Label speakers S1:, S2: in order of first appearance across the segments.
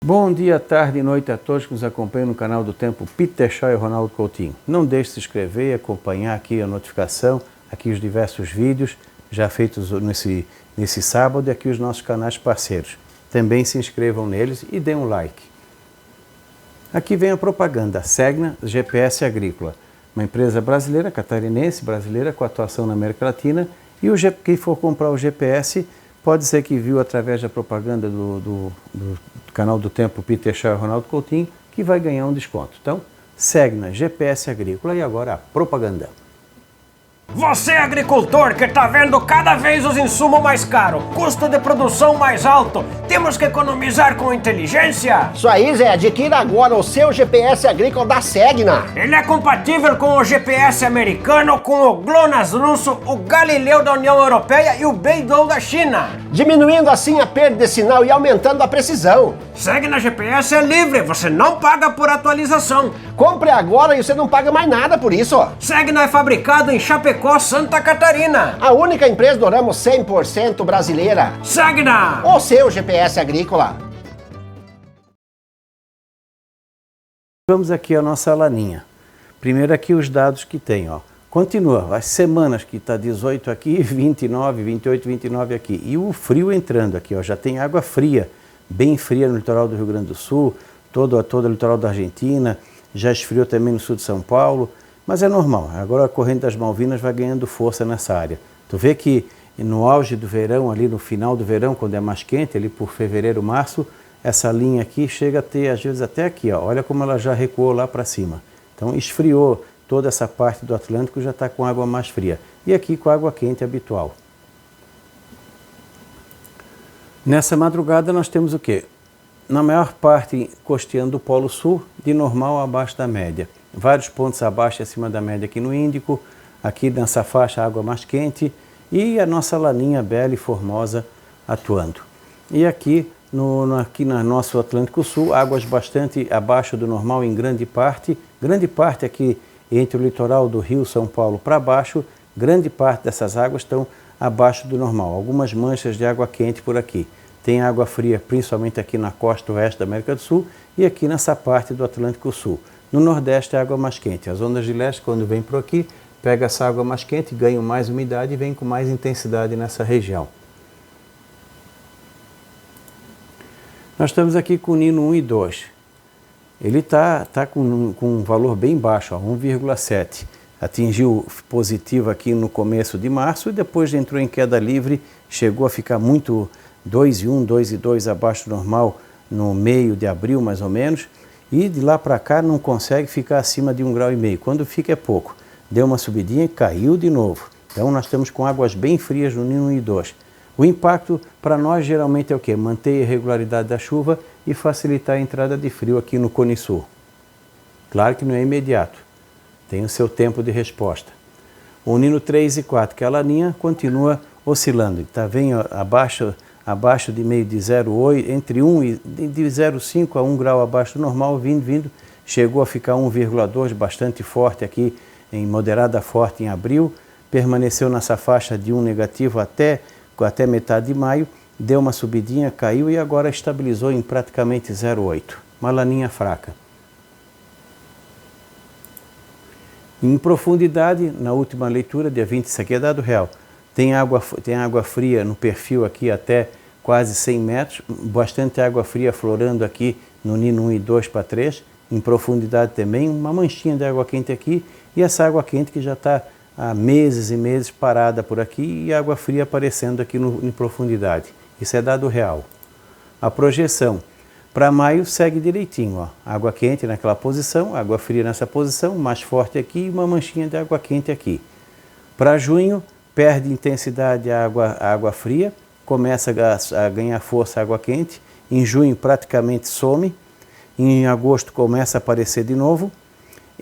S1: Bom dia, tarde e noite a todos que nos acompanham no canal do Tempo Peter Shaw e Ronaldo Coutinho. Não deixe de se inscrever e acompanhar aqui a notificação, aqui os diversos vídeos já feitos nesse sábado e aqui os nossos canais parceiros. Também se inscrevam neles e dêem um like. Aqui vem a propaganda, Segna GPS Agrícola, uma empresa brasileira, catarinense, brasileira, com atuação na América Latina, e quem for comprar o GPS pode ser que viu através da propaganda do canal do Tempo Peter Shaw e Ronaldo Coutinho, que vai ganhar um desconto. Então, Segna GPS Agrícola e agora a propaganda.
S2: Você, agricultor, que está vendo cada vez os insumos mais caros, custo de produção mais alto, temos que economizar com inteligência?
S3: Isso aí, Zé, adquira agora o seu GPS agrícola da Segna.
S2: Ele é compatível com o GPS americano, com o GLONASS russo, o Galileu da União Europeia e o Beidou da China.
S3: Diminuindo assim a perda de sinal e aumentando a precisão.
S2: Segna GPS é livre, você não paga por atualização.
S3: Compre agora e você não paga mais nada por isso.
S2: Segna é fabricado em Chapecó, Santa Catarina.
S3: A única empresa do ramo 100% brasileira.
S2: Segna!
S3: O seu GPS agrícola.
S1: Vamos aqui a nossa laninha. Primeiro aqui os dados que tem, ó. Continua, as semanas que está 18 aqui, 29, 28, 29 aqui. E o frio entrando aqui, ó, já tem água fria, bem fria no litoral do Rio Grande do Sul, todo o litoral da Argentina, já esfriou também no sul de São Paulo, mas é normal. Agora a corrente das Malvinas vai ganhando força nessa área. Tu vê que no auge do verão, ali no final do verão, quando é mais quente, ali por fevereiro, março, essa linha aqui chega a ter, às vezes, até aqui, ó. Olha como ela já recuou lá para cima. Então esfriou toda essa parte do Atlântico, já está com água mais fria. E aqui com água quente habitual. Nessa madrugada nós temos o quê? Na maior parte costeando o Polo Sul, de normal abaixo da média. Vários pontos abaixo e acima da média aqui no Índico, aqui nessa faixa água mais quente e a nossa laninha bela e formosa atuando. E aqui no nosso Atlântico Sul, águas bastante abaixo do normal em grande parte aqui entre o litoral do Rio São Paulo para baixo, grande parte dessas águas estão abaixo do normal. Algumas manchas de água quente por aqui. Tem água fria principalmente aqui na costa oeste da América do Sul e aqui nessa parte do Atlântico Sul. No Nordeste é água mais quente. As ondas de leste, quando vem por aqui, pega essa água mais quente, ganham mais umidade e vem com mais intensidade nessa região. Nós estamos aqui com o Nino 1 e 2. Ele está com um valor bem baixo, 1,7. Atingiu positivo aqui no começo de março e depois entrou em queda livre, chegou a ficar muito 2,1, 2,2 abaixo do normal no meio de abril mais ou menos, e de lá para cá não consegue ficar acima de 1,5 graus. Quando fica é pouco. Deu uma subidinha e caiu de novo. Então nós estamos com águas bem frias no Nino 1 e 2. O impacto para nós geralmente é o quê? Manter a irregularidade da chuva e facilitar a entrada de frio aqui no Cone Sul. Claro que não é imediato, tem o seu tempo de resposta. O Nino 3 e 4, que é a laninha, continua oscilando. Está bem abaixo de meio de 0,8, entre 1 e de 0,5 a 1 grau abaixo do normal, vindo, chegou a ficar 1,2, bastante forte aqui, em moderada forte em abril, permaneceu nessa faixa de 1 negativo até metade de maio, deu uma subidinha, caiu e agora estabilizou em praticamente 0,8, uma laninha fraca. Em profundidade, na última leitura, dia 20, isso aqui é dado real, tem água fria no perfil aqui até quase 100 metros, bastante água fria florando aqui no Nino 1 e 2 para 3, em profundidade também, uma manchinha de água quente aqui, e essa água quente que já está há meses e meses parada por aqui e água fria aparecendo aqui em profundidade. Isso é dado real. A projeção para maio segue direitinho, ó. Água quente naquela posição, água fria nessa posição, mais forte aqui e uma manchinha de água quente aqui. Para junho, perde intensidade a água fria, começa a ganhar força a água quente, em junho praticamente some, em agosto começa a aparecer de novo,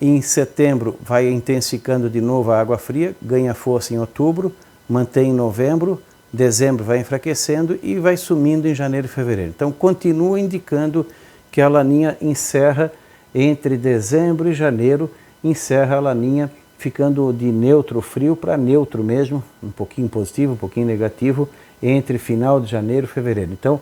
S1: em setembro vai intensificando de novo a água fria, ganha força em outubro, mantém em novembro, dezembro vai enfraquecendo e vai sumindo em janeiro e fevereiro. Então continua indicando que a laninha encerra entre dezembro e janeiro, encerra a laninha ficando de neutro frio para neutro mesmo, um pouquinho positivo, um pouquinho negativo, entre final de janeiro e fevereiro. Então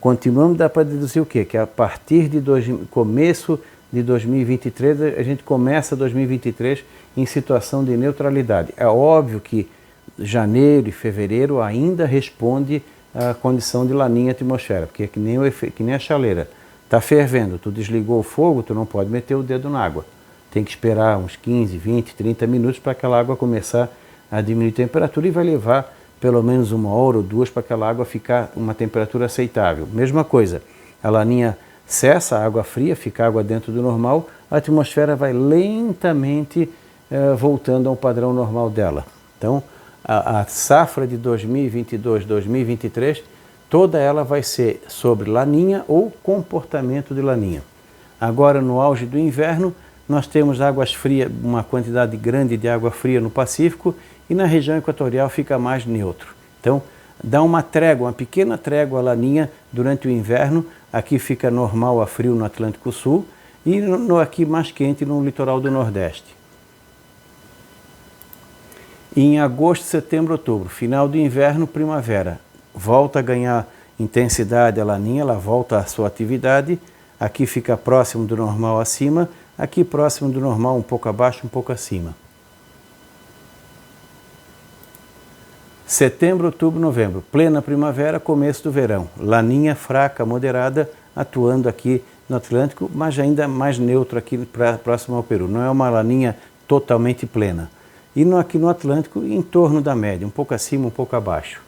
S1: Continuamos, dá para deduzir o quê? Que a partir de começo de 2023, a gente começa 2023 em situação de neutralidade. É óbvio que janeiro e fevereiro ainda responde à condição de laninha atmosfera, porque é que nem a chaleira. Está fervendo, tu desligou o fogo, tu não pode meter o dedo na água. Tem que esperar uns 15, 20, 30 minutos para aquela água começar a diminuir a temperatura e vai levar pelo menos 1 hora ou 2 para aquela água ficar uma temperatura aceitável. Mesma coisa, a laninha cessa, a água fria, fica água dentro do normal, a atmosfera vai lentamente voltando ao padrão normal dela. Então, a safra de 2022-2023, toda ela vai ser sobre laninha ou comportamento de laninha. Agora, no auge do inverno, nós temos águas frias, uma quantidade grande de água fria no Pacífico, e na região equatorial fica mais neutro. Então, dá uma trégua, uma pequena trégua à laninha durante o inverno. Aqui fica normal a frio no Atlântico Sul e aqui mais quente no litoral do Nordeste. Em agosto, setembro, outubro, final do inverno, primavera, volta a ganhar intensidade a laninha, ela volta à sua atividade. Aqui fica próximo do normal acima, aqui próximo do normal um pouco abaixo, um pouco acima. Setembro, outubro, novembro, plena primavera, começo do verão. Laninha fraca, moderada, atuando aqui no Atlântico, mas ainda mais neutro aqui próximo ao Peru. Não é uma laninha totalmente plena. E aqui no Atlântico, em torno da média, um pouco acima, um pouco abaixo.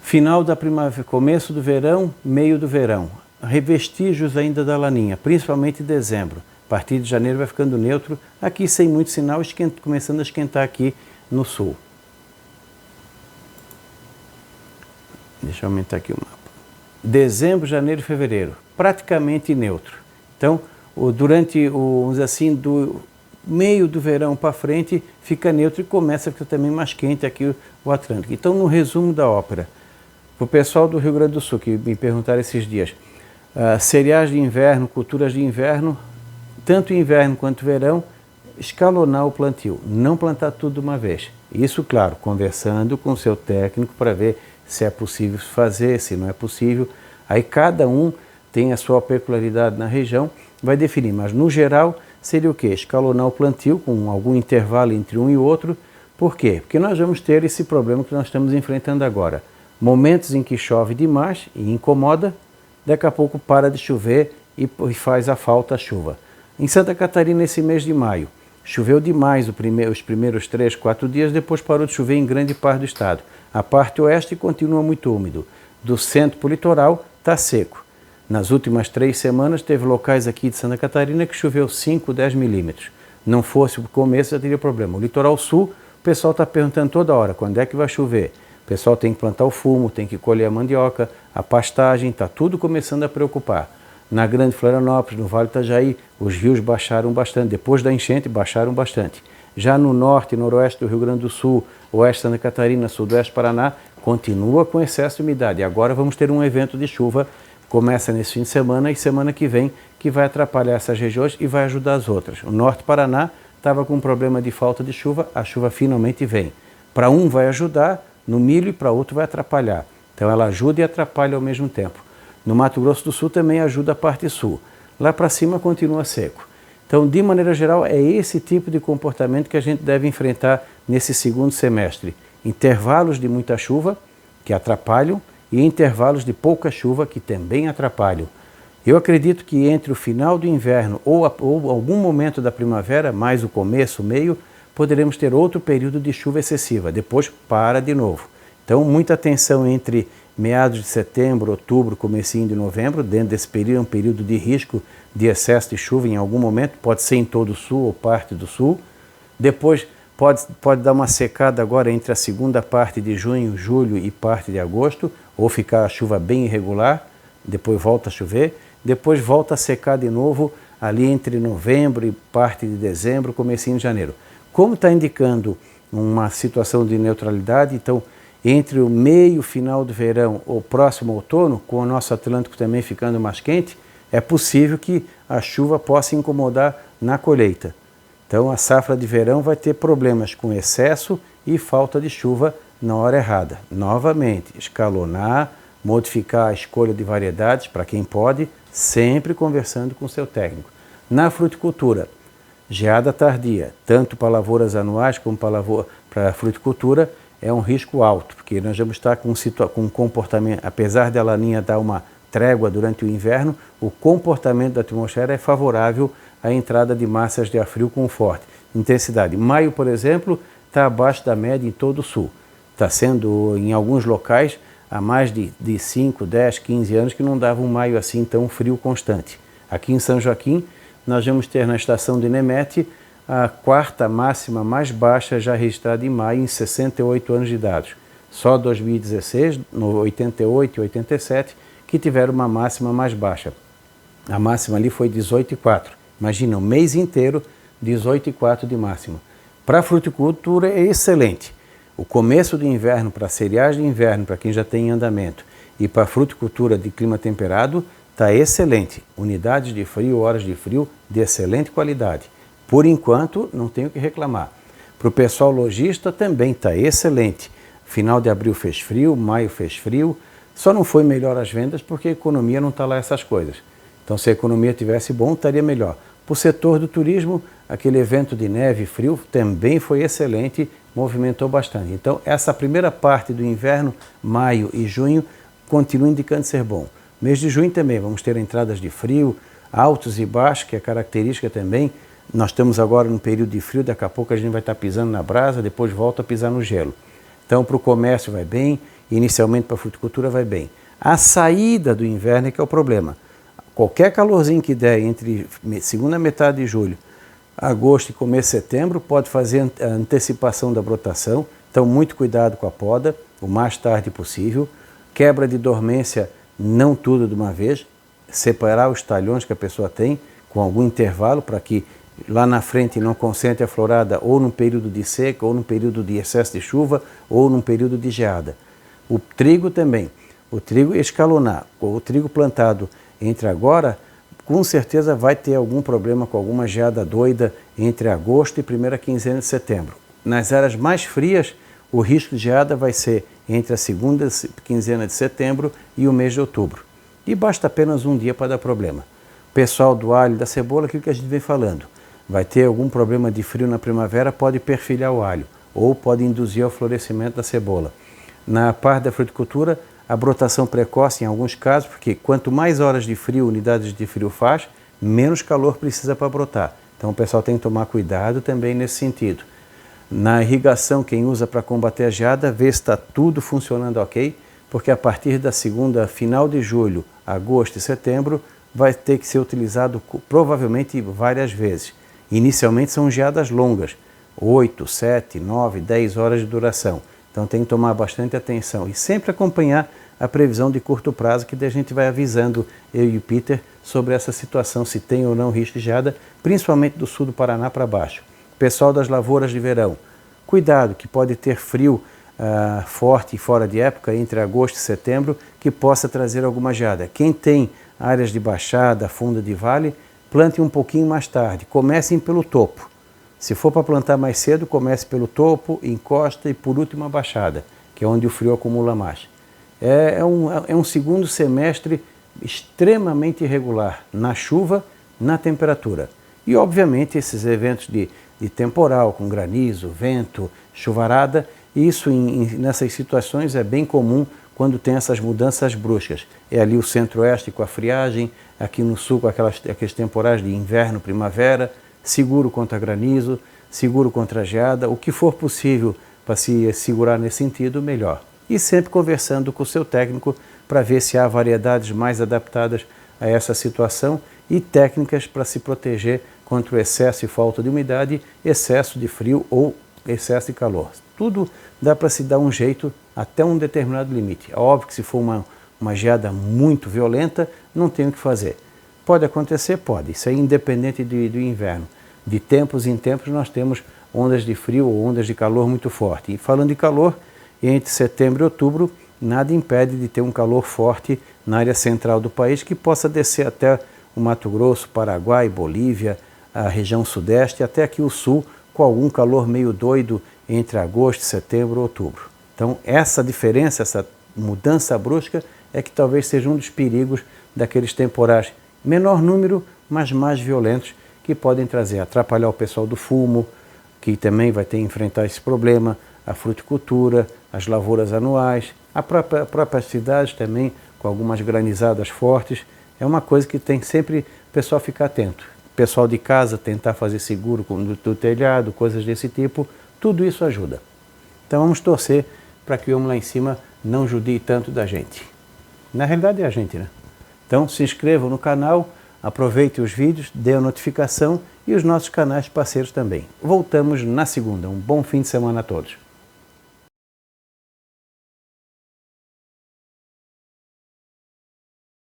S1: Final da primavera, começo do verão, meio do verão. Revestígios ainda da laninha, principalmente em dezembro. A partir de janeiro vai ficando neutro, aqui sem muito sinal, começando a esquentar aqui no sul. Deixa eu aumentar aqui o mapa. Dezembro, janeiro e fevereiro, praticamente neutro. Então, durante, vamos dizer assim, do meio do verão para frente, fica neutro e começa a ficar também mais quente aqui o Atlântico. Então, no resumo da ópera, para o pessoal do Rio Grande do Sul, que me perguntaram esses dias, cereais de inverno, culturas de inverno, tanto inverno quanto verão, escalonar o plantio, não plantar tudo de uma vez. Isso, claro, conversando com o seu técnico para ver se é possível fazer, se não é possível. Aí cada um tem a sua peculiaridade na região, vai definir, mas no geral seria o quê? Escalonar o plantio com algum intervalo entre um e outro. Por quê? Porque nós vamos ter esse problema que nós estamos enfrentando agora. Momentos em que chove demais e incomoda, daqui a pouco para de chover e faz a falta a chuva. Em Santa Catarina, esse mês de maio, choveu demais os primeiros 3, 4 dias, depois parou de chover em grande parte do estado. A parte oeste continua muito úmido. Do centro para o litoral está seco. Nas últimas 3 semanas teve locais aqui de Santa Catarina que choveu 5, 10 milímetros. Não fosse o começo já teria problema. O litoral sul, o pessoal está perguntando toda hora quando é que vai chover. O pessoal tem que plantar o fumo, tem que colher a mandioca, a pastagem, está tudo começando a preocupar. Na Grande Florianópolis, no Vale do Itajaí, os rios baixaram bastante, depois da enchente baixaram bastante. Já no norte e noroeste do Rio Grande do Sul, oeste de Santa Catarina, sudoeste Paraná, continua com excesso de umidade. E agora vamos ter um evento de chuva, começa nesse fim de semana e semana que vem, que vai atrapalhar essas regiões e vai ajudar as outras. O norte do Paraná estava com um problema de falta de chuva, a chuva finalmente vem. Para um vai ajudar no milho e para outro vai atrapalhar. Então ela ajuda e atrapalha ao mesmo tempo. No Mato Grosso do Sul também ajuda a parte sul. Lá para cima continua seco. Então, de maneira geral, é esse tipo de comportamento que a gente deve enfrentar nesse segundo semestre. Intervalos de muita chuva, que atrapalham, e intervalos de pouca chuva, que também atrapalham. Eu acredito que entre o final do inverno ou algum momento da primavera, mais o começo, o meio, poderemos ter outro período de chuva excessiva. Depois para de novo. Então, muita atenção entre meados de setembro, outubro, comecinho de novembro. Dentro desse período é um período de risco de excesso de chuva em algum momento, pode ser em todo o sul ou parte do sul. Depois pode dar uma secada agora entre a segunda parte de junho, julho e parte de agosto, ou ficar a chuva bem irregular, depois volta a chover, depois volta a secar de novo ali entre novembro e parte de dezembro, comecinho de janeiro. Como está indicando uma situação de neutralidade, então entre o meio e final do verão ou próximo ao outono, com o nosso Atlântico também ficando mais quente, é possível que a chuva possa incomodar na colheita. Então a safra de verão vai ter problemas com excesso e falta de chuva na hora errada. Novamente, escalonar modificar a escolha de variedades para quem pode, sempre conversando com o seu técnico. Na fruticultura, geada tardia, tanto para lavouras anuais como para fruticultura, é um risco alto, porque nós vamos estar com um comportamento, apesar da laninha dar uma trégua durante o inverno, o comportamento da atmosfera é favorável à entrada de massas de ar frio com forte intensidade. Maio, por exemplo, está abaixo da média em todo o sul. Está sendo, em alguns locais, há mais de 5, 10, 15 anos que não dava um maio assim tão frio constante. Aqui em São Joaquim, nós vamos ter na estação de Nemete a quarta máxima mais baixa já registrada em maio em 68 anos de idade. Só 2016, no 88 e 87, que tiveram uma máxima mais baixa. A máxima ali foi 18,4. Imagina, o mês inteiro, 18,4 de máxima. Para a fruticultura é excelente. O começo do inverno, para cereais de inverno, para quem já tem em andamento, e para a fruticultura de clima temperado, está excelente. Unidades de frio, horas de frio de excelente qualidade. Por enquanto, não tenho o que reclamar. Para o pessoal lojista também está excelente. Final de abril fez frio, maio fez frio. Só não foi melhor as vendas porque a economia não está lá essas coisas. Então, se a economia tivesse bom, estaria melhor. Para o setor do turismo, aquele evento de neve e frio também foi excelente, movimentou bastante. Então, essa primeira parte do inverno, maio e junho, continua indicando ser bom. Mês de junho também, vamos ter entradas de frio, altos e baixos, que é característica também. Nós estamos agora no período de frio, daqui a pouco a gente vai estar pisando na brasa, depois volta a pisar no gelo. Então, para o comércio vai bem, inicialmente para a fruticultura vai bem. A saída do inverno é que é o problema. Qualquer calorzinho que der entre segunda metade de julho, agosto e começo de setembro pode fazer a antecipação da brotação. Então, muito cuidado com a poda, o mais tarde possível. Quebra de dormência, não tudo de uma vez. Separar os talhões que a pessoa tem com algum intervalo para que lá na frente não concentre a florada ou num período de seca, ou num período de excesso de chuva, ou num período de geada. O trigo também. O trigo escalonar. O trigo plantado entre agora, com certeza vai ter algum problema com alguma geada doida entre agosto e primeira quinzena de setembro. Nas áreas mais frias, o risco de geada vai ser entre a segunda quinzena de setembro e o mês de outubro. E basta apenas um dia para dar problema. Pessoal do alho e da cebola, aquilo que a gente vem falando, vai ter algum problema de frio na primavera, pode perfilhar o alho ou pode induzir ao florescimento da cebola. Na parte da fruticultura, a brotação precoce em alguns casos, porque quanto mais horas de frio, unidades de frio faz, menos calor precisa para brotar. Então o pessoal tem que tomar cuidado também nesse sentido. Na irrigação, quem usa para combater a geada, vê se está tudo funcionando ok, porque a partir da segunda, final de julho, agosto e setembro, vai ter que ser utilizado provavelmente várias vezes. Inicialmente são geadas longas, 8, 7, 9, 10 horas de duração. Então tem que tomar bastante atenção e sempre acompanhar a previsão de curto prazo, que a gente vai avisando eu e o Peter sobre essa situação, se tem ou não risco de geada, principalmente do sul do Paraná para baixo. Pessoal das lavouras de verão, cuidado que pode ter frio forte e fora de época entre agosto e setembro, que possa trazer alguma geada. Quem tem áreas de baixada, funda de vale, plante um pouquinho mais tarde, comecem pelo topo. Se for para plantar mais cedo, comece pelo topo, encosta e por último a baixada, que é onde o frio acumula mais. É um segundo semestre extremamente irregular na chuva, na temperatura. E obviamente esses eventos de temporal, com granizo, vento, chuvarada, isso nessas situações é bem comum quando tem essas mudanças bruscas. É ali o centro-oeste com a friagem, aqui no sul com aqueles temporais de inverno, primavera, seguro contra granizo, seguro contra geada, o que for possível para se segurar nesse sentido, melhor. E sempre conversando com o seu técnico para ver se há variedades mais adaptadas a essa situação e técnicas para se proteger contra o excesso e falta de umidade, excesso de frio ou excesso de calor. Tudo dá para se dar um jeito até um determinado limite. É óbvio que se for uma geada muito violenta, não tem o que fazer. Pode acontecer? Pode. Isso é independente do inverno. De tempos em tempos nós temos ondas de frio ou ondas de calor muito forte. E falando de calor, entre setembro e outubro, nada impede de ter um calor forte na área central do país, que possa descer até o Mato Grosso, Paraguai, Bolívia, a região sudeste, até aqui o sul, com algum calor meio doido entre agosto, setembro e outubro. Então essa diferença, essa mudança brusca é que talvez seja um dos perigos daqueles temporais. Menor número, mas mais violentos, que podem atrapalhar o pessoal do fumo, que também vai ter que enfrentar esse problema, a fruticultura, as lavouras anuais, a própria cidade também, com algumas granizadas fortes. É uma coisa que tem sempre o pessoal ficar atento. O pessoal de casa tentar fazer seguro do telhado, coisas desse tipo, tudo isso ajuda. Então vamos torcer para que o homem lá em cima não judie tanto da gente. Na realidade é a gente, né? Então se inscrevam no canal, aproveitem os vídeos, dê a notificação e os nossos canais parceiros também. Voltamos na segunda. Um bom fim de semana a todos.